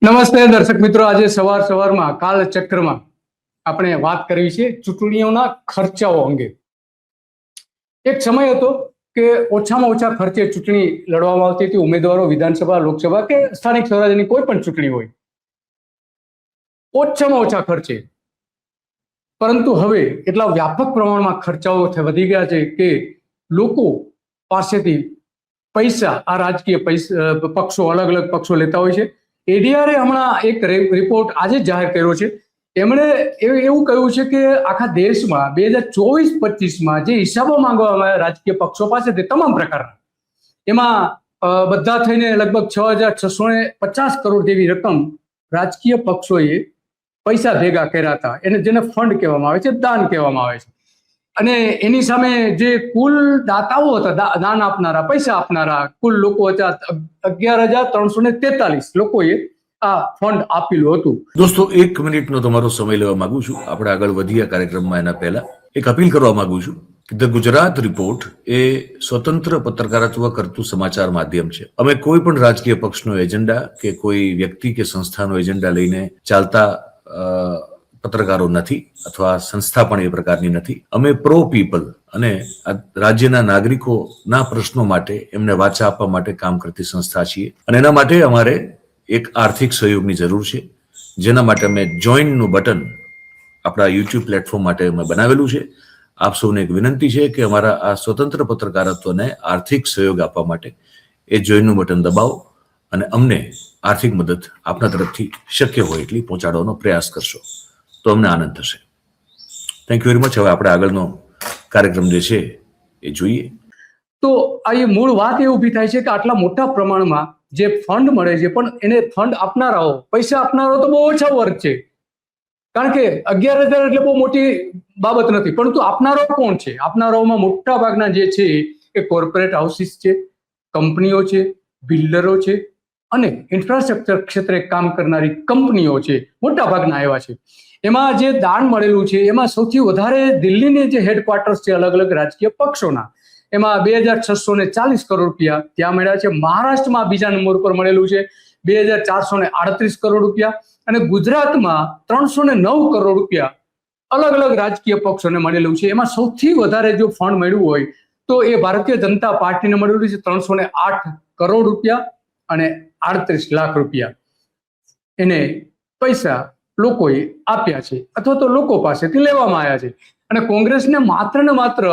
નમસ્તે દર્શક મિત્રો, આજે સવારમાં કાલચક્રમાં આપણે વાત કરવી છે ચૂંટણીઓના ખર્ચાઓ અંગે. એક સમય હતો કે ઓછામાં ઓછા ખર્ચે ચૂંટણી લડવામાં આવતી હતી. ઉમેદવારો વિધાનસભા, લોકસભા કે સ્થાનિક સ્વરાજ્યની કોઈ પણ ચૂંટણી હોય, ઓછામાં ઓછા ખર્ચે. પરંતુ હવે એટલા વ્યાપક પ્રમાણમાં ખર્ચાઓ વધી ગયા છે કે લોકો પાસેથી પૈસા, આ રાજકીય પક્ષો, અલગ અલગ પક્ષો લેતા હોય છે. એડીઆરે હમણાં એક રિપોર્ટ આજે જાહેર કર્યો છે. એમણે એવું કહ્યું છે કે આખા દેશમાં 2024-25માં જે હિસાબો માંગવામાં આવ્યા રાજકીય પક્ષો પાસેથી તમામ પ્રકારના, એમાં બધા થઈને લગભગ 6,650 કરોડ જેવી રકમ રાજકીય પક્ષોએ પૈસા ભેગા કર્યા હતા. જેને ફંડ કહેવામાં આવે છે, દાન કહેવામાં આવે છે. અને એની સામે જે કુલ દાતાઓ હતા, દાન આપનારા, પૈસા આપનારા કુલ લોકો હતા, 11,343 લોકોએ આ ફંડ આપેલું હતું. દોસ્તો, 1 મિનિટનો તમારો સમય લેવા માંગુ છું. આપણે આગળ વધીએ કાર્યક્રમમાં એના પહેલા એક અપીલ કરવા માંગુ છું કે ધ ગુજરાત રિપોર્ટ એ સ્વતંત્ર પત્રકારત્વ કરતું સમાચાર માધ્યમ છે. અમે કોઈ પણ રાજકીય પક્ષનો એજન્ડા કે કોઈ વ્યક્તિ કે સંસ્થાનો એજન્ડા લઈને ચાલતા પત્રકારો નથી, અથવા સંસ્થા પણ એ પ્રકારની નથી. અમે પ્રો પીપલ અને રાજ્યના નાગરિકોના પ્રશ્નો માટે એમને વાચા આપવા માટે કામ કરતી સંસ્થા છીએ. અને એના માટે અમારે એક આર્થિક સહયોગની જરૂર છે, જેના માટે અમે જોઈનનું બટન આપણા યુટ્યુબ પ્લેટફોર્મ માટે અમે બનાવેલું છે. આપ સૌને એક વિનંતી છે કે અમારા આ સ્વતંત્ર પત્રકારત્વને આર્થિક સહયોગ આપવા માટે એ જોઈનનું બટન દબાવો અને અમને આર્થિક મદદ આપના તરફથી શક્ય હોય એટલી પહોંચાડવાનો પ્રયાસ કરશો તો અમને આનંદ થશે. Thank you very much. હવે આપણે આગળનો કાર્યક્રમ જે છે એ જોઈએ. તો આ મૂળ વાત એ ઊભી થાય છે કે આટલા મોટા પ્રમાણમાં જે ફંડ મળે છે, પણ એને ફંડ આપનારાઓ, પૈસા આપનારાઓ તો બહુ ઓછા વર્ગ છે. કારણ કે 11,000 એટલે બહુ મોટી બાબત નથી, પરંતુ આપનારાઓ કોણ છે? આપનારાઓમાં મોટા ભાગના જે છે એ કોર્પોરેટ હાઉસીસ છે, કંપનીઓ છે, બિલ્ડરો છે અને ઇન્ફ્રાસ્ટ્રક્ચર ક્ષેત્રે કામ કરનારી કંપનીઓ છે. મોટા ભાગના એવા છે. એમાં જે દાન મળેલું છે એમાં સૌથી વધારે દિલ્હીની જે હેડક્વાર્ટર્સ છે અલગ અલગ રાજકીય પક્ષોના, એમાં 2,640 કરોડ રૂપિયા ત્યાં મળ્યા છે. મહારાષ્ટ્રમાં બીજા નંબર પર મળેલું છે 2,438 કરોડ રૂપિયા. અને ગુજરાતમાં 309 કરોડ રૂપિયા અલગ અલગ રાજકીય પક્ષોને મળેલું છે. એમાં સૌથી વધારે જો ફંડ મળ્યું હોય તો એ ભારતીય જનતા પાર્ટીને મળેલું છે 308 કરોડ રૂપિયા અને 38 લાખ રૂપિયા એને પૈસા લોકોએ આપ્યા છે, અથવા તો લોકો પાસેથી લેવામાં આવ્યા છે. અને કોંગ્રેસને માત્ર ને માત્ર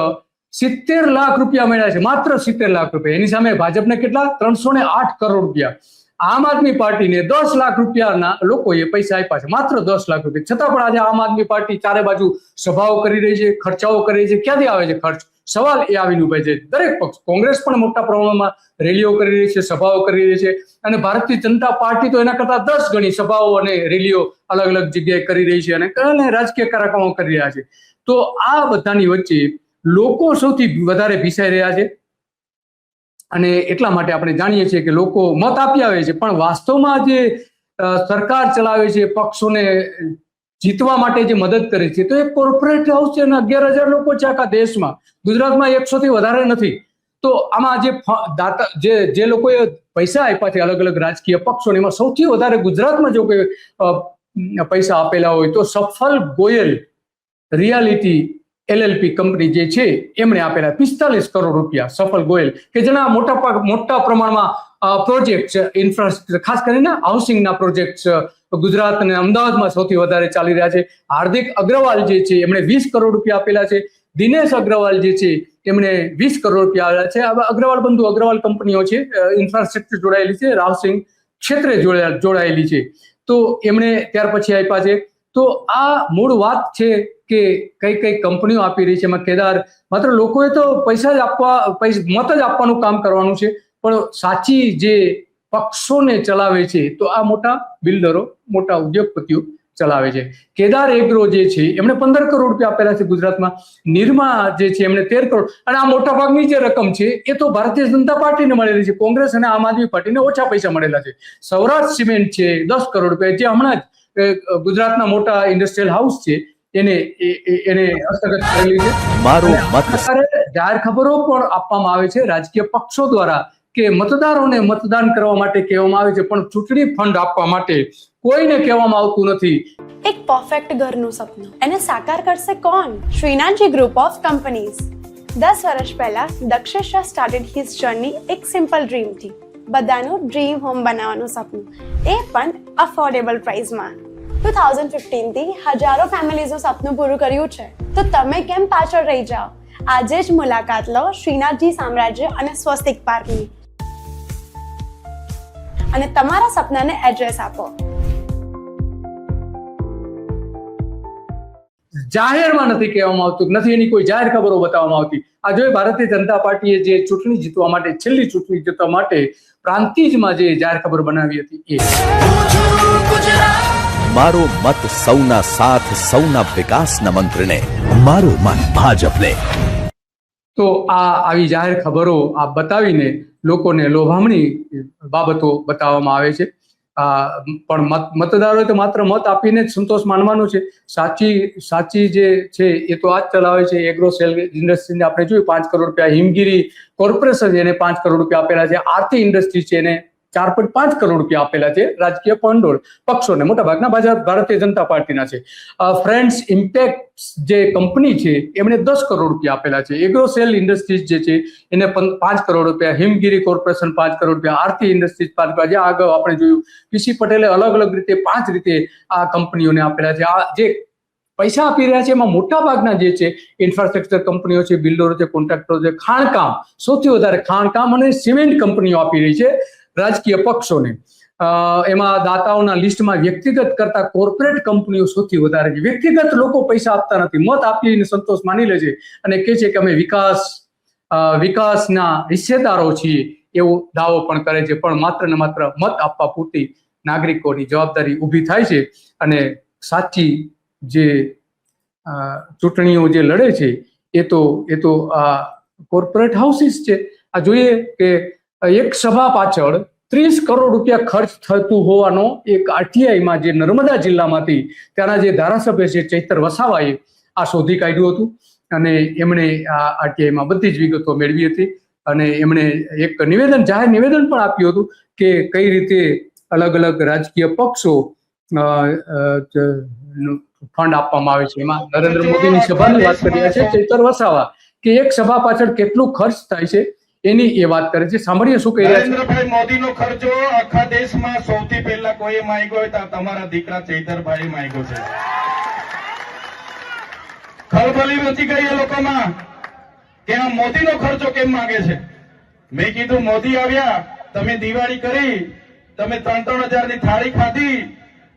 70 લાખ રૂપિયા મળ્યા છે, માત્ર 70 લાખ રૂપિયા. એની સામે ભાજપને કેટલા? 308 કરોડ રૂપિયા. આમ આદમી પાર્ટીને 10 લાખ રૂપિયાના લોકોએ પૈસા આપ્યા છે, માત્ર 10 લાખ રૂપિયા. છતાં પણ આજે આમ આદમી પાર્ટી ચારે બાજુ સભાઓ કરી રહી છે, ખર્ચાઓ કરી રહી છે. ક્યાંથી આવે છે ખર્ચ? સવાલ એ આવીને ઉભા છે. દરેક પક્ષ, કોંગ્રેસ પણ મોટા પ્રમાણમાં રેલીઓ કરી રહી છે, સભાઓ કરી રહી છે, અને ભારતીય જનતા પાર્ટી તો એના કરતા 10 ગણી સભાઓ અને રેલીઓ અલગ અલગ જગ્યાએ કરી રહી છે અને રાજકીય કાર્યક્રમો કરી રહ્યા છે. તો આ બધાની વચ્ચે લોકો સૌથી વધારે ભીસાઈ રહ્યા છે. અને એટલા માટે આપણે જાણીએ છીએ કે લોકો મત આપી આવે છે, પણ વાસ્તવમાં જે સરકાર ચલાવે છે, પક્ષોને જીતવા માટે જે મદદ કરે છે, તો એ કોર્પોરેટ હાઉસ છે અને 11,000 લોકો છે આખા દેશમાં. ગુજરાતમાં 100 થી વધારે નથી. તો આમાં જે લોકોએ પૈસા આપ્યા છે અલગ અલગ રાજકીય પક્ષોને, એમાં સૌથી વધારે ગુજરાતમાં જો કોઈ પૈસા આપેલા હોય તો સફલ ગોયલ રિયાલિટી LLP કંપની જે છે એમણે આપેલા 45 કરોડ રૂપિયા. સફલ ગોયલ કે જેના મોટા પ્રમાણમાં પ્રોજેક્ટ, ઇન્ફ્રાસ્ટ્રક્ચર, ખાસ કરીને હાઉસિંગના પ્રોજેક્ટ ગુજરાત અને અમદાવાદમાં સૌથી વધારે ચાલી રહ્યા છે. હાર્દિક અગ્રવાલ જે છે એમણે 20 કરોડ રૂપિયા આપેલા છે. દિનેશ અગ્રવાલ જે છે એમણે 20 કરોડ રૂપિયા આવેલા છે. અગ્રવાલ બંધુ, અગ્રવાલ કંપનીઓ છે, ઇન્ફ્રાસ્ટ્રક્ચર જોડાયેલી છે, હાઉસિંગ ક્ષેત્રે જોડાયેલી છે, તો એમણે ત્યાર પછી આપ્યા છે. તો આ મૂળ વાત છે કે કઈ કઈ કંપનીઓ આપી રહી છે. એમાં કેદાર, માત્ર લોકોએ તો પૈસા જ આપવા, મત જ આપવાનું કામ કરવાનું છે, પણ સાચી જે પક્ષોને ચલાવે છે તો આ મોટા બિલ્ડરો, મોટા ઉદ્યોગપતિઓ ચલાવે છે. કેદાર એગ્રો જે છે એમણે 15 કરોડ રૂપિયા આપેલા છે ગુજરાતમાં. નિરમા જે છે એમણે 13 કરોડ. અને આ મોટા ભાગની જે રકમ છે એ તો ભારતીય જનતા પાર્ટીને મળેલી છે. કોંગ્રેસ અને આમ આદમી પાર્ટીને ઓછા પૈસા મળેલા છે. સૌરાષ્ટ્ર સિમેન્ટ છે 10 કરોડ રૂપિયા, જે હમણાં જ ગુજરાતના મોટા ઇન્ડસ્ટ્રીયલ હાઉસ છે એને હસ્તગત કરેલી છે. જાહેર ખબરો પણ આપવામાં આવે છે રાજકીય પક્ષો દ્વારા કે મતદારોને મતદાન કરવા માટે કહેવામાં આવે છે, પણ ચૂંટણી ફંડ આપવા માટે કોઈને કહેવામાં આવતું નથી. એક પરફેક્ટ ઘરનું સપનું એને સાકાર કરશે કોણ? Shrinathji group of companies. 10 વર્ષ પહેલા Dakshesh Shah started his journey એક સિમ્પલ ડ્રીમથી. બધાનું ડ્રીમ હોમ બનાવવાનું સપનું, એ પણ અફોર્ડેબલ પ્રાઇસમાં. 2015 થી હજારો ફેમિલીઝનું સપનું પૂરું કર્યું છે, તો તમે કેમ પાછળ રહી જાઓ? આજે જ મુલાકાત લો શ્રીનાથજી સામ્રાજ્ય અને સ્વસ્તિક પાર્કની અને તમારા સપનાને એડ્રેસ આપો. જાહેરમાં નથી કહેવામાં આવતું, નથી એની કોઈ જાહેર ખબરો બતાવવામાં આવતી. આ જોઈએ ભારતીય જનતા પાર્ટીએ જે ચૂંટણી જીતવા માટે, છેલ્લી ચૂંટણી જીતવા માટે પ્રાંતિજમાં જે જાહેર ખબર બનાવી હતી એ મારો મત સૌના સાથ, સૌના વિકાસના મંત્રને મારો મત ભાજપને. તો આવી જાહેર ખબરો આ બતાવીને લોકોને લોભામણી બાબતો બતાવવામાં આવે છે. પણ મતદારોએ તો માત્ર મત આપીને જ સંતોષ માનવાનો છે. સાચી જે છે એ તો આ જ ચલાવે છે. એગ્રો સેલ ઇન્ડસ્ટ્રીને આપણે જોયું 5 કરોડ રૂપિયા, હિમગીરી કોર્પોરેશન એને 5 કરોડ રૂપિયા આપેલા છે, આરતી ઇન્ડસ્ટ્રી છે એને 4.5 કરોડ રૂપિયા આપેલા છે. રાજકીય ભંડોળ પક્ષોને મોટાભાગના ભારતીય જનતા પાર્ટીના છે. ફ્રેન્ડ્સ ઇમ્પેક્ટ જે કંપની છે એમણે 10 કરોડ રૂપિયા આપેલા છે. એગ્રો સેલ ઇન્ડસ્ટ્રીઝ જે છે એને 5 કરોડ રૂપિયા, હિમગીરી કોર્પોરેશન 5 કરોડ રૂપિયા, આરતી ઇન્ડસ્ટ્રીઝ 5 કરોડ. આગળ આપણે જોયું પીસી પટેલે અલગ અલગ રીતે 5 રીતે આ કંપનીઓને આપેલા છે. આ જે પૈસા આપી રહ્યા છે એમાં મોટા ભાગના જે છે ઇન્ફ્રાસ્ટ્રક્ચર કંપનીઓ છે, બિલ્ડરો છે, કોન્ટ્રાક્ટરો છે, ખાણકામ, સૌથી વધારે ખાણકામ અને સિમેન્ટ કંપનીઓ આપી રહી છે રાજકીય પક્ષોને. એમાં દાતાઓના લિસ્ટમાં વ્યક્તિગત કરતા કોર્પોરેટ કંપનીઓ સૌથી વધારે છે. વ્યક્તિગત લોકો પૈસા આપતા નથી, મત આપીને સંતોષ માની લે છે અને કહે છે કે અમે વિકાસના હિસ્સેદારો છીએ એવો દાવો પણ કરે છે. પણ માત્ર ને માત્ર મત આપવા પૂરતી નાગરિકોની જવાબદારી ઊભી થાય છે અને સાચી જે ચૂંટણીઓ જે લડે છે એ તો આ કોર્પોરેટ હાઉસીસ છે. આ જોઈએ કે એક સભા પાછળ 30 કરોડ રૂપિયા ખર્ચ થતું હોવાનો એક આરટીઆઈમાં જે નર્મદા જિલ્લામાંથી ત્યાંના જે ધારાસભ્ય છે ચૈતર વસાવાએ આ શોધી કાઢ્યું હતું અને એમણે આ આરટીઆઈમાં બધી જ વિગતો મેળવી હતી અને એમણે એક જાહેર નિવેદન પણ આપ્યું હતું કે કઈ રીતે અલગ અલગ રાજકીય પક્ષો ફંડ આપવામાં આવે છે. એમાં નરેન્દ્ર મોદીની સભાની વાત કરી રહ્યા છે ચૈતર વસાવા કે એક સભા પાછળ કેટલું ખર્ચ થાય છે એની એ વાત કરે છે. સાંભળીએ શું કહી રહ્યા છે. નરેન્દ્રભાઈ મોદીનો ખર્ચો આખા દેશમાં સૌથી પહેલા કોઈ માંગ્યો હોય તો તમારા દીકરા ચૈતરભાઈ માંગ્યો છે. ખળબળી મચી ગઈ એ લોકોમાં કે આ મોદીનો ખર્ચો કેમ માંગે છે. મેં કીધું મોદી આવ્યા, તમે દિવાળી કરી, તમે 3-3 હજારની થાળી ખાધી,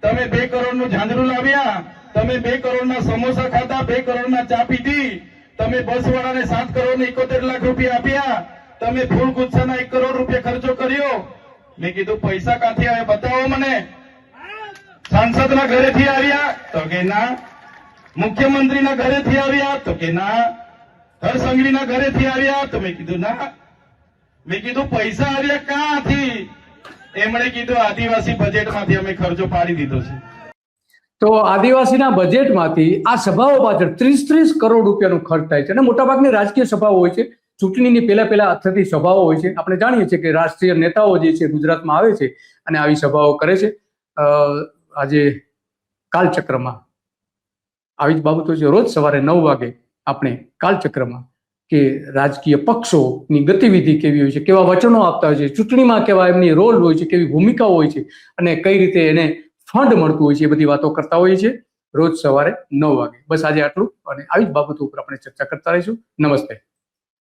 તમે 2 કરોડનું ઝાંઝરું લાવ્યા, તમે 2 કરોડના સમોસા ખાધા, 2 કરોડના ચા પીધી, તમે બસ વાળાને 7 કરોડ ને 71 લાખ રૂપિયા આપ્યા, તમે ફૂલ ગુચ્છાના 1 કરોડ રૂપિયા ખર્ચો કર્યો. મેં કીધું પૈસા ક્યાંથી આવ્યા બતાવો મને. સાંસદના ઘરેથી આવ્યા તો કે ના, મુખ્યમંત્રીના ઘરેથી આવ્યા તો કે ના, હરસંઘવીના ઘરેથી આવ્યા તો મેં કીધું ના. મેં કીધું પૈસા આવ્યા ક્યાંથી? એમણે કીધું આદિવાસી બજેટમાંથી અમે ખર્ચો પાડી દીધો છે. તો આદિવાસીના બજેટમાંથી આ સભાઓ પાછળ 30 કરોડ રૂપિયાનો ખર્ચ થાય છે અને મોટાભાગની રાજકીય સભાઓ હોય છે. ચૂંટણીની પહેલા થતી સભાઓ હોય છે. આપણે જાણીએ છીએ કે રાષ્ટ્રીય નેતાઓ જે છે ગુજરાતમાં આવે છે અને આવી સભાઓ કરે છે. આજે કાલચક્રમાં આવી જ બાબતો છે. રોજ સવારે 9 વાગે આપણે કાલચક્રમાં કે રાજકીય પક્ષોની ગતિવિધિ કેવી હોય છે, કેવા વચનો આપતા હોય છે, ચૂંટણીમાં કેવા એમની રોલ હોય છે, કેવી ભૂમિકાઓ હોય છે અને કઈ રીતે એને ફંડ મળતું હોય છે, એ બધી વાતો કરતા હોઈએ છીએ રોજ સવારે 9 વાગે. બસ આજે આટલું અને આવી જ બાબતો ઉપર આપણે ચર્ચા કરતા રહીશું. નમસ્તે.